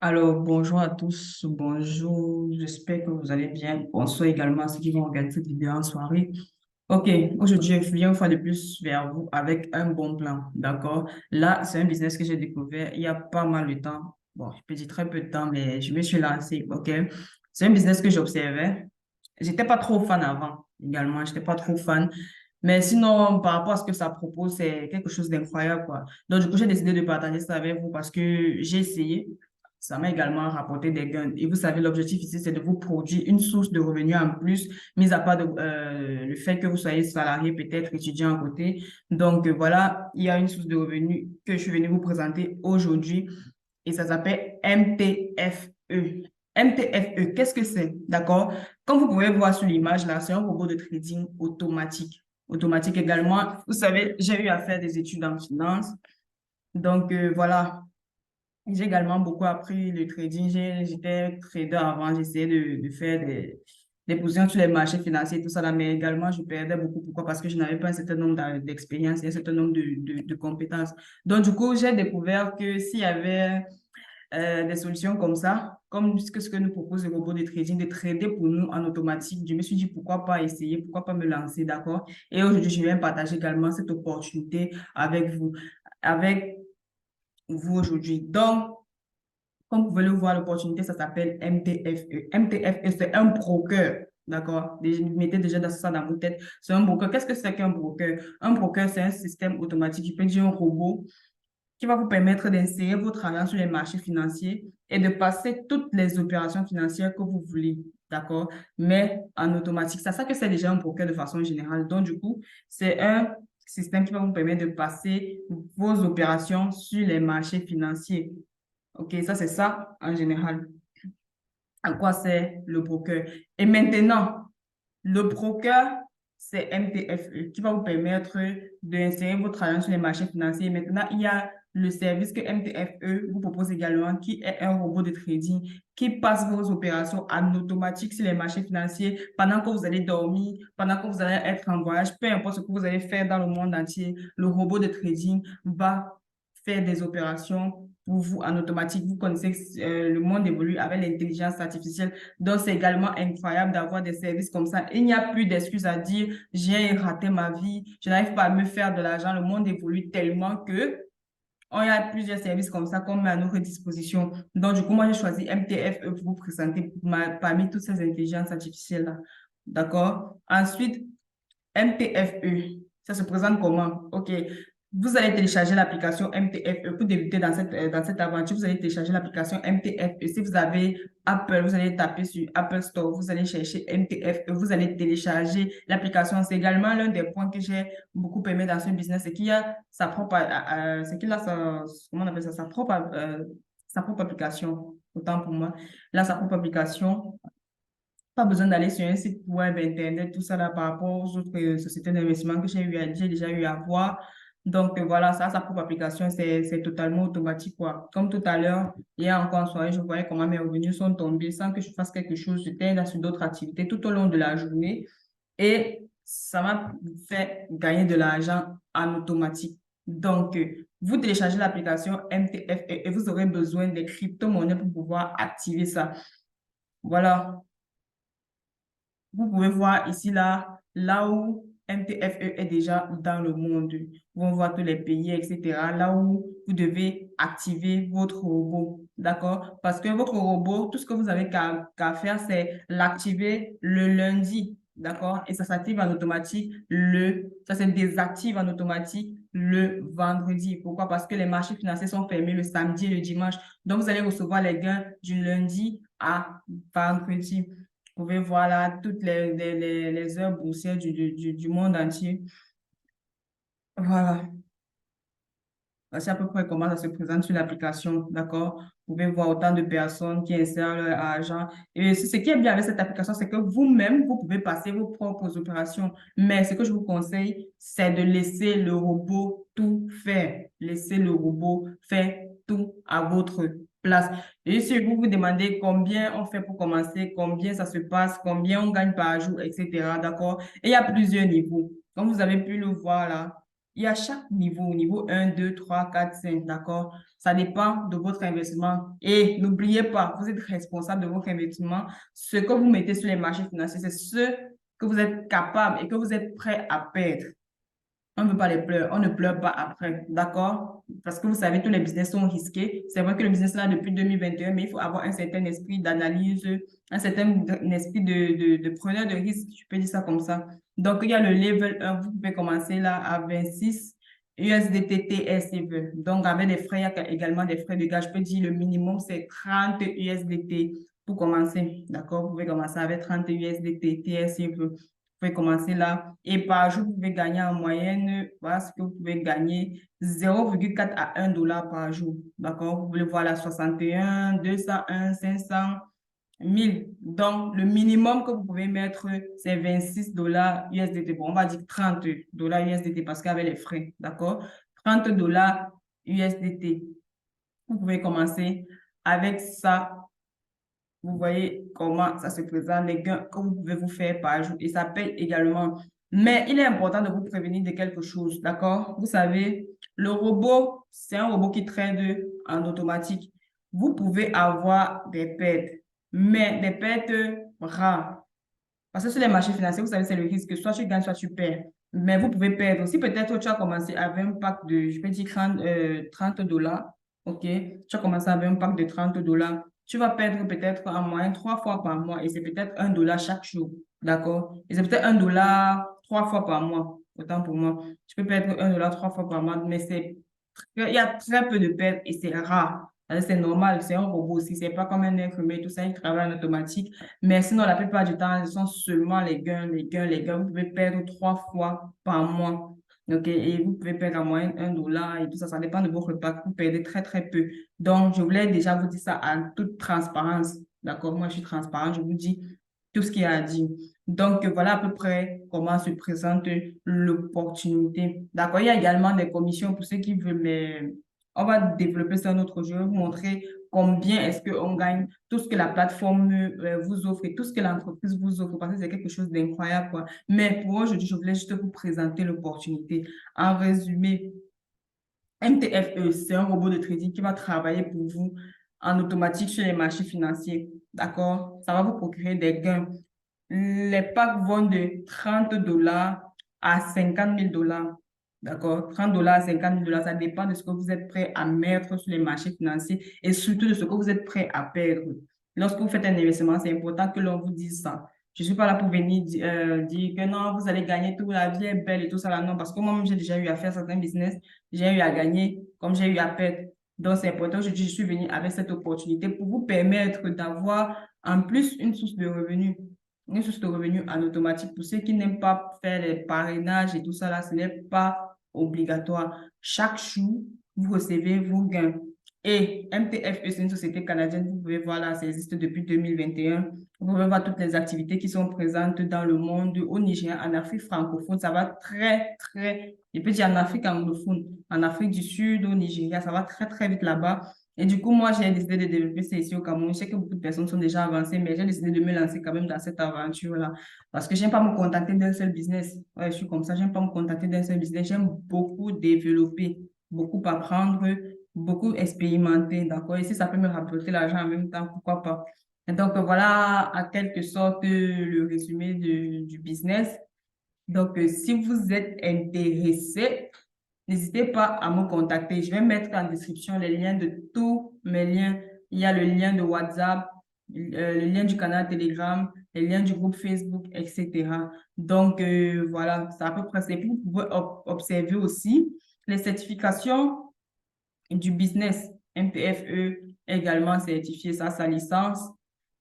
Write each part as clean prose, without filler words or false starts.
Alors, bonjour à tous, bonjour, j'espère que vous allez bien. Bonsoir également à ceux qui vont regarder cette vidéo en soirée. Ok, aujourd'hui, je viens une fois de plus vers vous avec un bon plan, d'accord? Là, c'est un business que j'ai découvert il y a pas mal de temps. Bon, je peux dire très peu de temps, mais je me suis lancé, ok? C'est un business que j'observais. J'étais pas trop fan avant, également, j'étais pas trop fan. Mais sinon, par rapport à ce que ça propose, c'est quelque chose d'incroyable, quoi. Donc, du coup, j'ai décidé de partager ça avec vous parce que j'ai essayé. Ça m'a également rapporté des gains. Et vous savez, l'objectif ici, c'est de vous produire une source de revenus en plus, mis à part le fait que vous soyez salarié, peut-être étudiant à côté. Donc, voilà, il y a une source de revenus que je suis venue vous présenter aujourd'hui et ça s'appelle MTFE. MTFE, qu'est-ce que c'est? D'accord? Comme vous pouvez voir sur l'image là, c'est un robot de trading automatique. Automatique également. Vous savez, j'ai eu à faire des études en finance. Donc, voilà. J'ai également beaucoup appris le trading. J'étais trader avant. J'essayais de faire des positions sur les marchés financiers, tout ça là, mais également, je perdais beaucoup. Pourquoi? Parce que je n'avais pas un certain nombre d'expériences et un certain nombre de compétences. Donc, du coup, j'ai découvert que s'il y avait des solutions comme ça, comme ce que nous propose le robot de trading, de trader pour nous en automatique. Je me suis dit, pourquoi pas essayer, pourquoi pas me lancer, d'accord? Et aujourd'hui, je viens partager également cette opportunité avec vous aujourd'hui. Donc, comme vous pouvez le voir, l'opportunité, ça s'appelle MTFE. MTFE, c'est un broker. D'accord? Mettez déjà ça dans vos têtes. C'est un broker. Qu'est-ce que c'est qu'un broker? Un broker, c'est un système automatique. Je peux dire un robot qui va vous permettre d'insérer votre argent sur les marchés financiers et de passer toutes les opérations financières que vous voulez, d'accord? Mais en automatique. C'est ça que c'est déjà un broker de façon générale. Donc, du coup, c'est un système qui va vous permettre de passer vos opérations sur les marchés financiers. OK, ça, c'est ça en général. À quoi c'est le broker? Et maintenant, le broker, c'est MTFE qui va vous permettre d'insérer votre argent sur les marchés financiers. Maintenant, il y a le service que MTFE vous propose également, qui est un robot de trading qui passe vos opérations en automatique sur les marchés financiers pendant que vous allez dormir, pendant que vous allez être en voyage, peu importe ce que vous allez faire dans le monde entier, le robot de trading va faire des opérations pour vous en automatique. Vous connaissez que le monde évolue avec l'intelligence artificielle. Donc, c'est également incroyable d'avoir des services comme ça. Il n'y a plus d'excuses à dire, j'ai raté ma vie, je n'arrive pas à me faire de l'argent. Le monde évolue tellement que on y a plusieurs services comme ça qu'on met à notre disposition. Donc, du coup, moi, j'ai choisi MTFE pour vous présenter parmi toutes ces intelligences artificielles-là. D'accord? Ensuite, MTFE, ça se présente comment? OK. Vous allez télécharger l'application MTFE pour débuter dans cette aventure. Vous allez télécharger l'application MTFE. Si vous avez Apple, vous allez taper sur Apple Store, vous allez chercher MTFE, vous allez télécharger l'application. C'est également l'un des points que j'ai beaucoup aimé dans ce business, c'est qu'il a sa propre, c'est qu'il a comment on appelle ça, sa propre application. Autant pour moi. Là, sa propre application. Pas besoin d'aller sur un site web, Internet, tout ça là par rapport aux autres sociétés d'investissement que j'ai déjà eu à voir. Donc voilà, ça, sa propre application, c'est totalement automatique, quoi. Comme tout à l'heure, hier encore en soirée, je voyais comment mes revenus sont tombés sans que je fasse quelque chose. J'étais là sur d'autres activités tout au long de la journée et ça m'a fait gagner de l'argent en automatique. Donc, vous téléchargez l'application MTF et vous aurez besoin des crypto-monnaies pour pouvoir activer ça. Voilà. Vous pouvez voir ici, là où MTFE est déjà dans le monde. Vous pouvez voir tous les pays, etc. Là où vous devez activer votre robot. D'accord? Parce que votre robot, tout ce que vous avez qu'à faire, c'est l'activer le lundi. D'accord? Et ça s'active en automatique ça se désactive en automatique le vendredi. Pourquoi? Parce que les marchés financiers sont fermés le samedi et le dimanche. Donc, vous allez recevoir les gains du lundi à vendredi. Vous pouvez voir là toutes les heures boursières du monde entier. Voilà. Voici à peu près comment ça se présente sur l'application, d'accord? Vous pouvez voir autant de personnes qui insèrent leur argent. Et ce qui est bien avec cette application, c'est que vous-même, vous pouvez passer vos propres opérations. Mais ce que je vous conseille, c'est de laisser le robot tout faire. Laissez le robot faire tout à votre place. Et si vous vous demandez combien on fait pour commencer, combien ça se passe, combien on gagne par jour, etc., d'accord? Et il y a plusieurs niveaux. Comme vous avez pu le voir là, Il y a chaque niveau, niveau 1, 2, 3, 4, 5, d'accord? Ça dépend de votre investissement. Et n'oubliez pas, vous êtes responsable de votre investissement. Ce que vous mettez sur les marchés financiers, c'est ce que vous êtes capable et que vous êtes prêt à perdre. On ne veut pas les pleurer, on ne pleure pas après, d'accord? Parce que vous savez, tous les business sont risqués. C'est vrai que le business est là depuis 2021, mais il faut avoir un certain esprit d'analyse, un certain esprit de preneur de risque, je peux dire ça comme ça. Donc, il y a le level 1, vous pouvez commencer là à 26 USDT TSEV. Donc, avec des frais, il y a également des frais de gage. Je peux dire le minimum, c'est 30 USDT pour commencer, d'accord? Vous pouvez commencer avec 30 USDT TSEV. Vous pouvez commencer là. Et par jour, vous pouvez gagner en moyenne, voilà ce que vous pouvez gagner, 0,4 à 1 dollar par jour. D'accord? Vous pouvez voir là, 61, 201, 500, 1000. Donc, le minimum que vous pouvez mettre, c'est 26 dollars USDT. Bon, on va dire 30 dollars USDT parce qu'avec les frais. D'accord? 30 dollars USDT. Vous pouvez commencer avec ça. Vous voyez comment ça se présente, les gains que vous pouvez vous faire par jour et ça paye également. Mais il est important de vous prévenir de quelque chose, d'accord? Vous savez, le robot, c'est un robot qui trade en automatique. Vous pouvez avoir des pertes, mais des pertes rares. Parce que sur les marchés financiers, vous savez, c'est le risque. Soit tu gagnes, soit tu perds. Mais vous pouvez perdre. Si peut-être tu as commencé avec un pack de, je peux dire 30 dollars, OK? Tu as commencé avec un pack de 30 dollars. Tu vas perdre peut-être en moyenne 3 fois par mois et c'est peut-être 1 dollar chaque jour. D'accord? Et c'est peut-être 1 dollar 3 fois par mois. Autant pour moi. Tu peux perdre 1 dollar 3 fois par mois, mais il y a très peu de pertes et c'est rare. C'est normal, c'est un robot aussi. C'est pas comme un être humain, tout ça, il travaille en automatique. Mais sinon, la plupart du temps, ce sont seulement les gains, les gains, les gains. Vous pouvez perdre 3 fois par mois. OK? Et vous pouvez perdre en moyenne 1 dollar et tout ça. Ça dépend de votre pack. Vous perdez très, très peu. Donc, je voulais déjà vous dire ça en toute transparence. D'accord? Moi, je suis transparente. Je vous dis tout ce qu'il y a à dire. Donc, voilà à peu près comment se présente l'opportunité. D'accord? Il y a également des commissions pour ceux qui veulent, mais on va développer ça un autre jour. Je vais vous montrer combien est-ce qu'on gagne tout ce que la plateforme vous offre et tout ce que l'entreprise vous offre, parce que c'est quelque chose d'incroyable, quoi. Mais pour aujourd'hui, je voulais juste vous présenter l'opportunité. En résumé, MTFE, c'est un robot de trading qui va travailler pour vous en automatique sur les marchés financiers. D'accord? Ça va vous procurer des gains. Les packs vont de 30 dollars à 50 000 dollars. D'accord? 30 dollars à 50 000 dollars, ça dépend de ce que vous êtes prêt à mettre sur les marchés financiers et surtout de ce que vous êtes prêt à perdre. Lorsque vous faites un investissement, c'est important que l'on vous dise ça. Je ne suis pas là pour venir dire que non, vous allez gagner tout, la vie est belle et tout ça là. Non, parce que moi-même, j'ai déjà eu à faire certains business, j'ai eu à gagner comme j'ai eu à perdre. Donc, c'est important. Je suis venue avec cette opportunité pour vous permettre d'avoir en plus une source de revenus en automatique. Pour ceux qui n'aiment pas faire les parrainages et tout ça là, ce n'est pas obligatoire. Chaque jour, vous recevez vos gains. Et MTFE, c'est une société canadienne, vous pouvez voir là, ça existe depuis 2021. Vous pouvez voir toutes les activités qui sont présentes dans le monde, au Niger, en Afrique francophone. Ça va très, très, je peux dire en Afrique anglophone, en Afrique du Sud, au Nigeria, ça va très, très vite là-bas. Et du coup, moi, j'ai décidé de développer ça ici au Cameroun. Je sais que beaucoup de personnes sont déjà avancées, mais j'ai décidé de me lancer quand même dans cette aventure-là. Parce que j'aime pas me contenter d'un seul business. Ouais, je suis comme ça, j'aime pas me contenter d'un seul business. J'aime beaucoup développer, beaucoup apprendre, beaucoup expérimenter, d'accord? Et si ça peut me rapporter l'argent en même temps, pourquoi pas? Et donc, voilà, en quelque sorte, le résumé du business. Donc, si vous êtes intéressé, n'hésitez pas à me contacter. Je vais mettre en description les liens de tous mes liens. Il y a le lien de WhatsApp, le lien du canal Telegram, les liens du groupe Facebook, etc. Donc, voilà, c'est à peu près c'est vous pouvez observer aussi les certifications du business. MPFE également certifié, ça, sa licence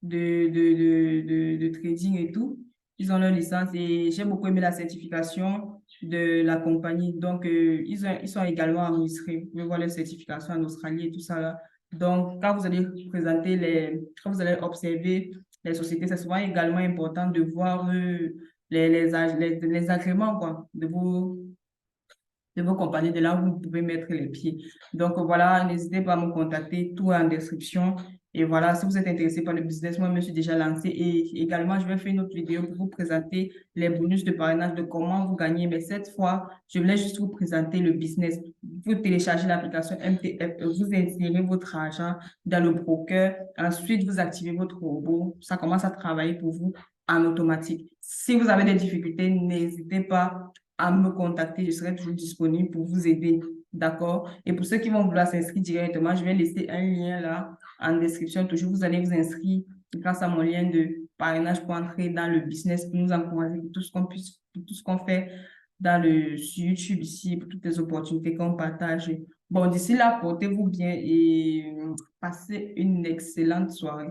de trading et tout. Ils ont leur licence et j'ai beaucoup aimé la certification de la compagnie. Donc, ils sont également enregistrés. Vous pouvez voir les certifications en Australie et tout ça là. Donc, quand vous allez observer les sociétés, c'est souvent également important de voir les agréments, quoi, de vos compagnies, de là où vous pouvez mettre les pieds. Donc voilà, n'hésitez pas à me contacter, tout est en description. Et voilà, si vous êtes intéressé par le business, moi, je me suis déjà lancée et également, je vais faire une autre vidéo pour vous présenter les bonus de parrainage, de comment vous gagner. Mais cette fois, je voulais juste vous présenter le business. Vous téléchargez l'application MTF, vous insérez votre argent dans le broker. Ensuite, vous activez votre robot. Ça commence à travailler pour vous en automatique. Si vous avez des difficultés, n'hésitez pas à me contacter. Je serai toujours disponible pour vous aider. D'accord? Et pour ceux qui vont vouloir s'inscrire directement, je vais laisser un lien là en description. Toujours, vous allez vous inscrire grâce à mon lien de parrainage pour entrer dans le business, pour nous encourager pour tout ce qu'on puisse, pour tout ce qu'on fait sur YouTube ici, pour toutes les opportunités qu'on partage. Bon, d'ici là, portez-vous bien et passez une excellente soirée.